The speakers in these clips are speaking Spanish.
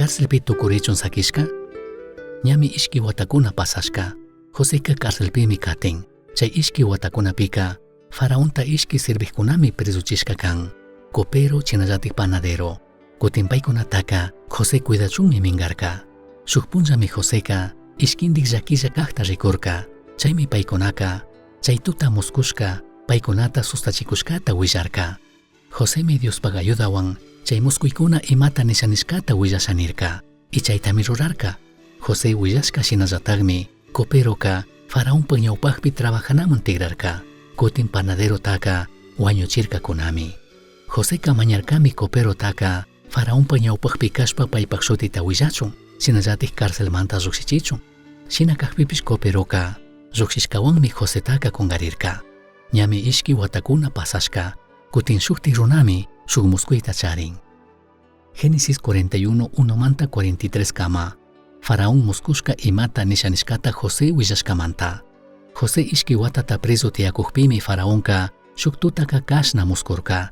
cárcelpi tukurechun sakishka, ñami ishki watakuna pasashka, Joseca cárcelpimi katin, chay ishki watakunapika, faraonta ishki servijkunami presuchishka kan, copero chinallatik panadero, kutinpaykunataka José cuidachunmi mingarka, shukpunllami Joseca ishkindik llakilla kaqta rikurka, chaymi paykunaka, chay tuta muskushka, paykunata sustachikushkata willarka. Josémi Diospak ayudawan, chay muskuykuna imata nishanishkata willashanirka, y chaytami rurarka. José willashka shinallatagmi, coperoka, faraonpa ñawpaqpi trabajanaman tigrarka, kutin panaderotaka, wañuchirka kunami. Joseca mañarkami coperotaka, faraonpa ñawpaqpi kashpa paypak shutita willachun, shinallatik cárcelmanta llukshichichun. Shina kaqpipish coperoka, lluksishkawanmi Josetaka kungarirka. Ñami ishki watakuna pasashka, kutin shukti runami shuk muskuyta charin. Génesis 41, 1 43 kama. Faraón muskushka imata nishanishkata José willashkamanta. José ishki watata preso tiyakukpimi faraonka shuk tutaka kashna muskurka.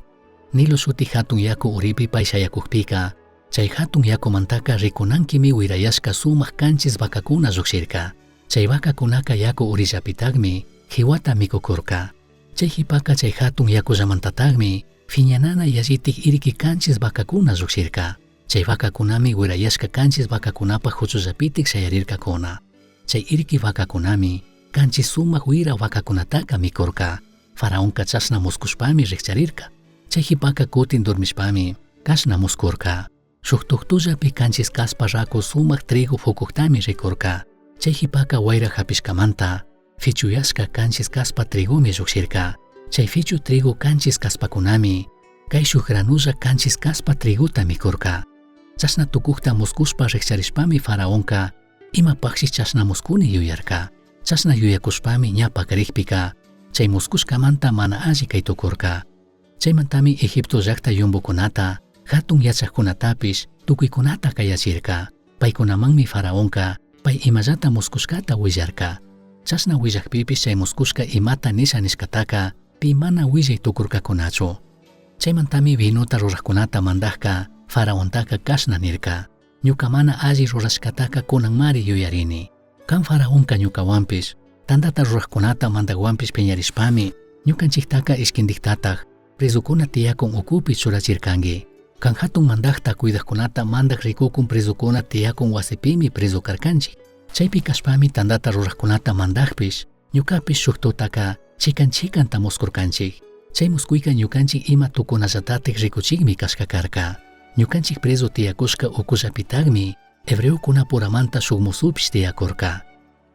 Nilo shuti hatun yaku uripi paishayakukpika, chay hatun yakumantaka rikunankimi wirayashka sumaq kanchis vakakuna lluqshirka. Chay vakakunaka yaku urillapitagmi hiwata mikukurka. Chay hipaka chay hatun yakullamantatagmi fiñanana yallitik iriki kanchis vakakuna lluqshirka. Chay vakakunami wirayashka kanchis vakakunapa huchullapitik shayarirkakuna. Chay iriki vakakunami kanchis sumaq wira vakakunataka mikurka. Faraonka chashna muskushpami riqcharirka. Chay hipaka kutin dormishpami kashna muskurka. Shuk tuktullapi kanchis kaspa raku sumaq trigo hukuktami rikurka. Chay hipaka wayra hapishkamanta fichuyashka kanchis kaspa trigomi lluqshirka. Chay fichu trigo kanchis kaspakunami kay shuk granulla kanchis kaspa triguta mikurka. Chashna tukukta muskushpa riqcharishpami faraonka imapaqshi chashna muskuni yuyarka. Chashna yuyakushpami ñapak riqpika chay muskushkamanta mana alli kay tukurka. Chaymantami Egipto llaqta yumbukunata hatun yachaqkunatapish tukuykunata kayachirka. Paykunamanmi faraonka pay imallata muskushkata willarka. Chashna willaqpipish chay muskushka imata nishanishkataka pi mana willay tukurkakunachu. Chaymantami vinuta ruraqkunata mandaqka faraontaka kashna nirka. Ñuka mana alli rurashkataka kunanmari yuyarini. Kan faraonka ñukawanpish tandata ruraqkunata mandaqwanpish piñarishpami ñukanchiktaka ishkindiktataq presukuna tiyakun ukupi churachirkangi. Kan hatun mandaqta cuidaqkunata mandaq rikukun presukuna tiyakun wasipimi preso karkanchik. Chaypi kashpami tandata ruraqkunata mandaqpish ñukapish shuk tutaka chikan muskurkanchik. Chay muskuyka ñukanchik ima tukunallatatik rikuchikmi kashka karka. Ñukanchik preso tiyakushka ukullapitagmi hebreukuna puramanta shuk musupish tiyakurka.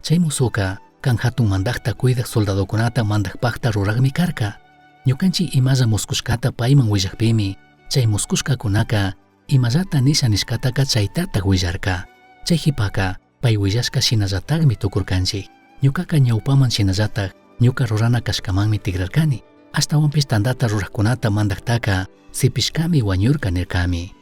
Chay musuka kan hatun mandaqta cuidaq soldadokunata mandaqpaqta ruraqmi karka. Ñukanchik imalla muskushkata payman willaqpimi chay muskushkakunaka imallata nishanishkataka chaytataq willarka. Chay hipaka pay willashka shinallataqmi tukurkanchik. Ñukaka ñawpaman shinallataq ñuka rurana kashkamanmi tigrarkani. Ashtawanpish tandata ruraqkunata mandaqtaka sipishkami wañurka nirkami.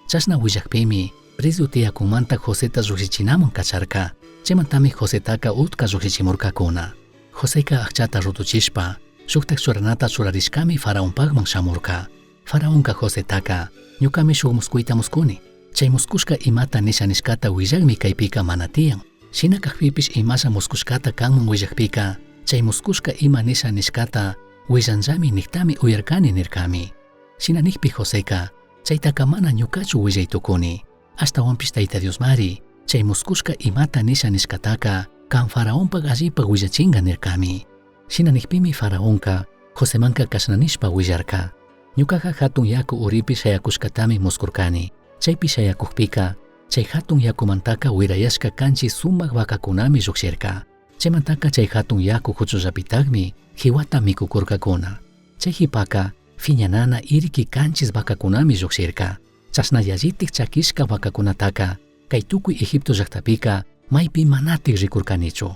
Chashna willaqpimi preso tiyakunmanta Joseta lluqsichinamun kacharka. Chaymantami Josetaka utka lluqsichimurkakuna. Joseca aqchata rutuchishpa shuktak churanata churarishkami faraonpaqman shamurka. Faraonka Josetaka ñukami shuk muskuyta muskuni. Chay muskushka imata nishanishkata willaqmi kaypika mana tiyan. Shina kaqpipish imasa muskushkata kanman willaqpika chay muskushka ima nishanishkata willanllami niktami uyarkani nirkami. Shina nikpi Joseca chaytaka mana ñukachu willaytukuni. Ashtawanpish Tayta Diosmari chay muskushka imata nishanishkataka kan faraonpaq allipaq willachinga nirkami. Shina nikpimi faraonka Josemanka kashnanishpa willarka. Ñukaqa hatun yaku uripi shayakushkatami muskurkani. Chaypi shayakukpika chay hatun yakumantaka wirayashka kanchis sumaq vakakunami lluqshirka. Chaymantaka chay hatun yaku huchullapitagmi hiwata mikukurkakuna. Chay hipaka fiñanana iriki kanchis vakakunami lluqshirka. Chashna yallitik chakishka vakakunataka kay tukuy Egipto llaqtapika maypi manatik rikurkanichu.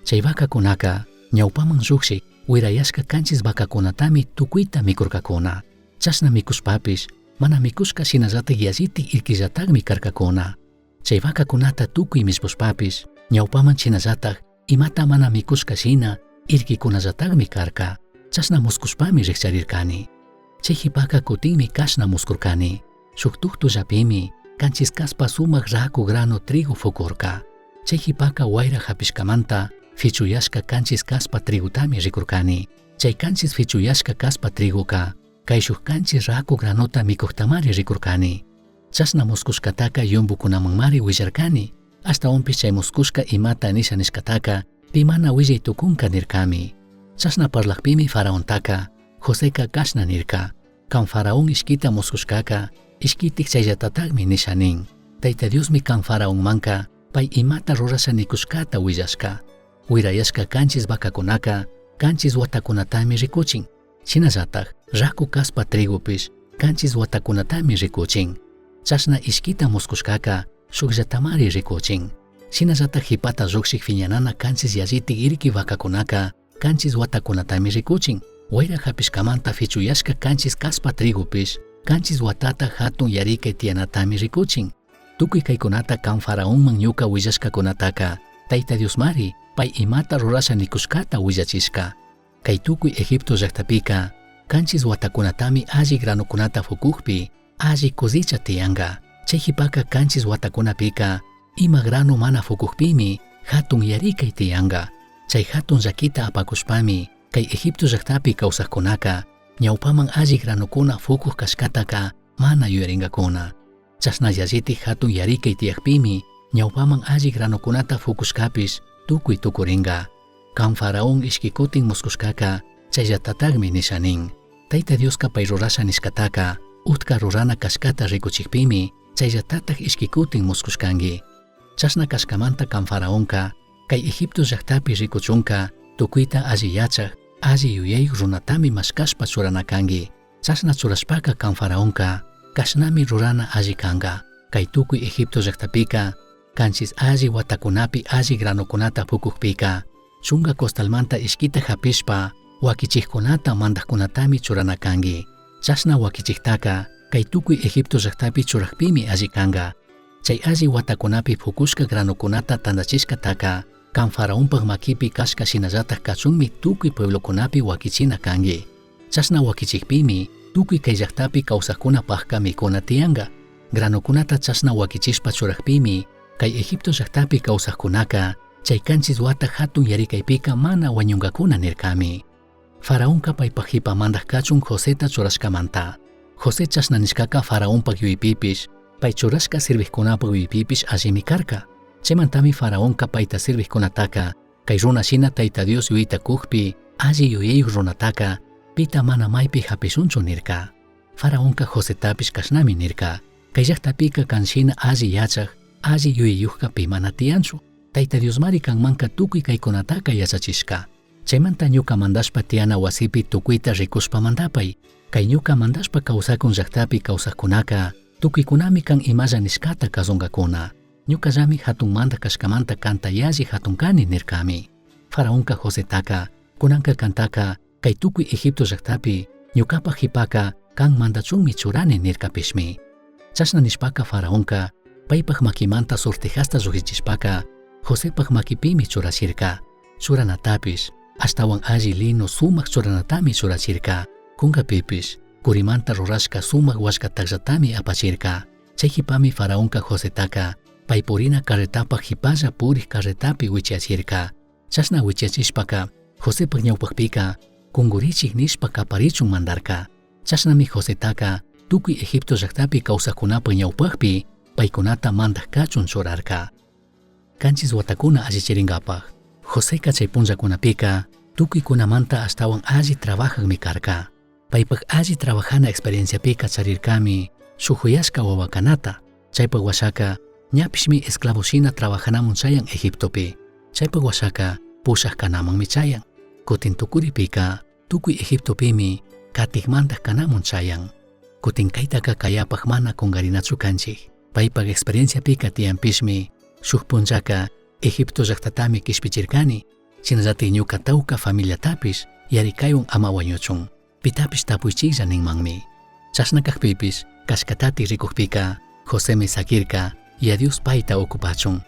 Chay vakakunaka ñawpaman lluqshik wirayashka kanchis vakakunatami tukuyta mikurkakuna. Chashna mikushpapish mana mikushka shinallatik yallitik irkillataqmi karkakuna. Chay vakakunata tukuy mishpushpapish ñawpaman shinallatak imata mana mikushka shina irkikunallataqmi karka. Chashna muskushpami riqcharirkani. Chay hipaka kutinmi kashna muskurkani. Shuk tuktullapimi kanchis kaspa sumak raku grano trigo fukurka. Chay hipaka wayra hapishkamanta fichuyashka kanchis kaspa trigutami rikurkani. Chay kanchis fichuyashka kaspa triguka kayshuk kanchis raku granota mikuktamari rikurkani. Chasna muskushkataka yumbukunamangmari willarkani. Hasta onpish chay muskushka imata nisha nishkataka pimana willay tukunka nirkami. Chasna parlakpimi faraontaka Joseka kashna nirka. Kan faraón ishkita muskushkaka ishkitik chayllatatagmi nishanin. Tayta Diosmi kan faraonmanka pay imata rurasha nikushkata willashka. Wirayashka kanchis vakakunaka kanchis watakunatami rikuchin. Shinallatak raku kaspa trigupish kanchis watakunatami rikuchin. Chasna ishkita muskushkaka shukllatamari rikuchin. Shinallatak hipata lluqshik fiñanana kanchis yallitik irki vakakunaka kanchis watakunatami rikuchin. Wayra hapishkamanta fichuyashka kanchis kaspa trigupish kanchis watata hatun yarikay tiyanatami rikuchin. Tukuy kaykunata kan faraonman ñuka willashkakunataka Tayta Diosmari pay imata rurasha nikushkata willachishka. Kay tukuy Egipto llaqtapika kanchis watakunatami alli granukunata fukukpi alli cosecha tiyanga. Chay hipaka kanchis watakunapika ima grano mana fukukpimi hatun yarikay tiyanga. Chay hatun llakita apakushpami kay Egipto llaqtapi kawsaqkunaka ñawpaman alli granukuna fukuq kashkataka mana yuyaringakuna. Chasna yallitik hatun yarikay tiyakpimi ñawpaman alli granukunata fukushkapish tukuy tukuringa. Kan faraón ishkikutin muskushkaka chayllatatagmi nishanin. Tayta Dioska pay rurasha nishkataka utka rurana kashkata rikuchikpimi chayllatatag ishkikutin muskushkangi. Chasna kashkamanta kan faraonka kay Egipto llaqtapi rikuchunka tukuyta alli yachaq alli yuyayuq runatami mashkashpa churanakangi. Chasna churashpaka kan faraonka kashnami rurana alli kanga. Kay tukuy Egipto llaqtapika kanchis alli watakunapi alli granukunata fukukpika chunga costalmanta ishkita hapishpa wakichikkunata mandaqkunatami churanakangi. Chasna wakichiktaka kay tukuy Egipto llaqtapi churaqpimi alli kanga. Chay alli watakunapi fukushka granukunata tandachishkataka kan faraonpaq makipi kashka shinallatak kachunmi tukuy pueblokunapi wakichina kangi. Chasna wakichikpimi tukuy kay llaqtapi kawsaqkunapaqqa mikuna tiyanga. Granukunata chasna wakichishpa churaqpimi kay Egipto llaqtapi kawsaqkunaka chay kanchis wata hatun yarikaypika mana wañunkakuna nirkami. Faraonka paypaq hipamantaq kachun Joseta churashkamanta. José chasna nishkaka faraonpaq yuypipish pay churashka sirviqkunapaq yuypipish allimi karka. Chaymantami faraonka payta sirviqkunataka kay runa shina Tayta Dios yuyta kukpi alli yuyayuq runataka pita mana maypi hapishunchu nirka. Faraonka Josetapish kashnami nirka. Kay llaqtapika kanshina alli yachaq alli yuyayuqqa pimana tiyanchu. Tayta Diosmari kanmanka tukuy kaykunataka yachachishka. Chaymanta ñuka mandashpa tiyana wasipi tukuyta rikushpa mandapay. Kay ñuka mandashpa kawsakun llaqtapi kawsaqkunaka tukuykunami kan imalla nishkata kasunkakuna. Ñukallami hatunmanta kashkamanta kanta yalli hatunkani nirkami. Faraonka Josetaka kunanka kantaka kay tukuy Egipto llaqtapi ñukapaq hipaka kan mandachunmi churani nirkapishmi. Chasna nishpaka faraonka paypaq makimanta sortijasta lluqsichishpaka Josepaq makipimi churachirka. Churanatapish ashtawan alli lino sumaq churanatami churachirka. Kunkapipish kurimanta rurashka sumaq washka taqllatami apachirka. Chay hipami faraonka Josetaka pay purina carretapaq hipalla puriq carretapi wichachirka. Chasna wichachishpaka Josepaq ñawpaqpika kungurichik nishpa kaparichun mandarka. Chasnami Josetaka tukuy Egipto llaqtapi kawsaqkunapaq ñawpaqpi paykunata mandaq kachun churarka. Kanchis watakuna allichirinkapaq Joseka chay punllakunapika tukuykunamanta ashtawan alli trabajaqmi karka. Paypaq alli trabajana experienciapika charirkami shukuyashka wawakanata. Chaypaq washaka ñapishmi esclavoshina trabajanamun chayan Egiptopi. Chaypaq washaka pushaqkanamanmi chayan. Kutin tukuripika tukuy Egiptopimi katikmantaq kanamun chayan. Kutin kaytaka kayapaq mana kungarinachu kanchik. Paypaq experienciapika tiyanpishmi shuk punllaka Egipto llaqtatami kishpichirkani. Shinallatik ñuka tawka familiatapish yarikaywan ama wañuchun. Pitapish tapuychiklla ninmanmi. Chasna kaqpipish kashkatatik rikuqpika Josemi sakirka y a Dios payta okupachun.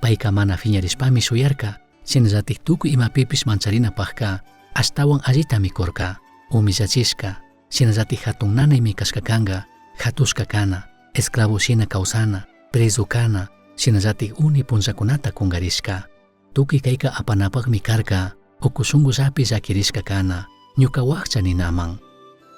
Payka mana fiñarishpami shuyarka. Shinallatik tukuy imapipish mancharinapaqqa ashtawan allita mikurka. Humillachishka. Shinallatik hatun nanaymi kashka kanga hatushka kana. esclavo shina kausana, preso kana, shinallatik uni punchakunata kungarishka. Tukuy kayka apanapaqmi karka, ukushungullapi llakirishka kana, ñuka wakcha ninaman.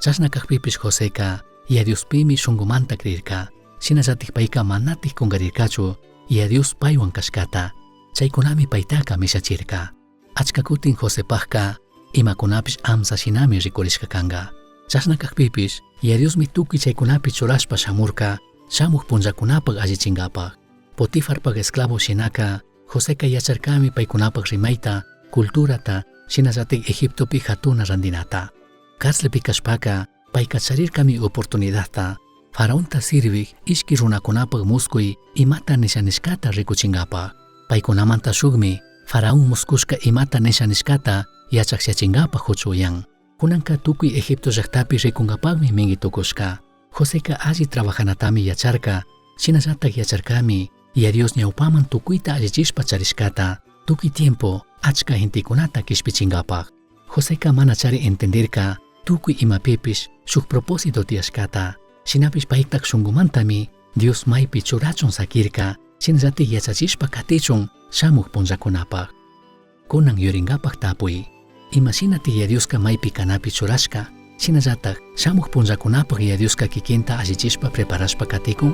Chashna kaqpipish Joseca, Yadiuspimi shungumanta creerka, shinallatik payka manatik kungarirkachu, Yadius paywan kashkata, chaykunami paytaka mishachirka. Achka kutin Josepajka, imakunapish amsa shinami rikurishka kanga. Chashna kaqpipish, Yadiusmi tukuy chaykunapi churashpa shamurka, shamuq punllakunapaq allichinkapaq. Potifarpaq esclavo shinaka, Joseca yacharkami paykunapaq rimayta, kulturata, shinallatik Egiptopi hatuna randinata. Cárcelpi kashpaka, payka charirkami oportunidadta, faraonta sirviq ishki runakunapaq muskuy imata nishanishkata rikuchinkapaq. Paykunamanta shukmi, faraón muskushka imata nishanishkata yachaksyachinkapaq huchuyan. Kunanka tukuy Egipto llaqtapi rikunkapaqmi mingi tukushka. Joseca alli trabajanatami yacharka, shinallatak yacharkami, Yadius ñawpaman tukuyta allichishpa charishkata, tukuy tiempo achka gentikunata kishpichinkapaq. Joseca mana chari entenderka, tukuy imapipish shuk propósito tiyashkata, shinapish paytak shungumantami Dios maypi churachun sakirka, shinallatik yachachishpa katichun shamuq punllakunapaq. Kunan yurinkapaq tapuy, imashinatik Yadiuska maypi kanapi churashka, shinallatak shamuq punllakunapaq Yadiuska kikinta allichishpa preparashpa katikun.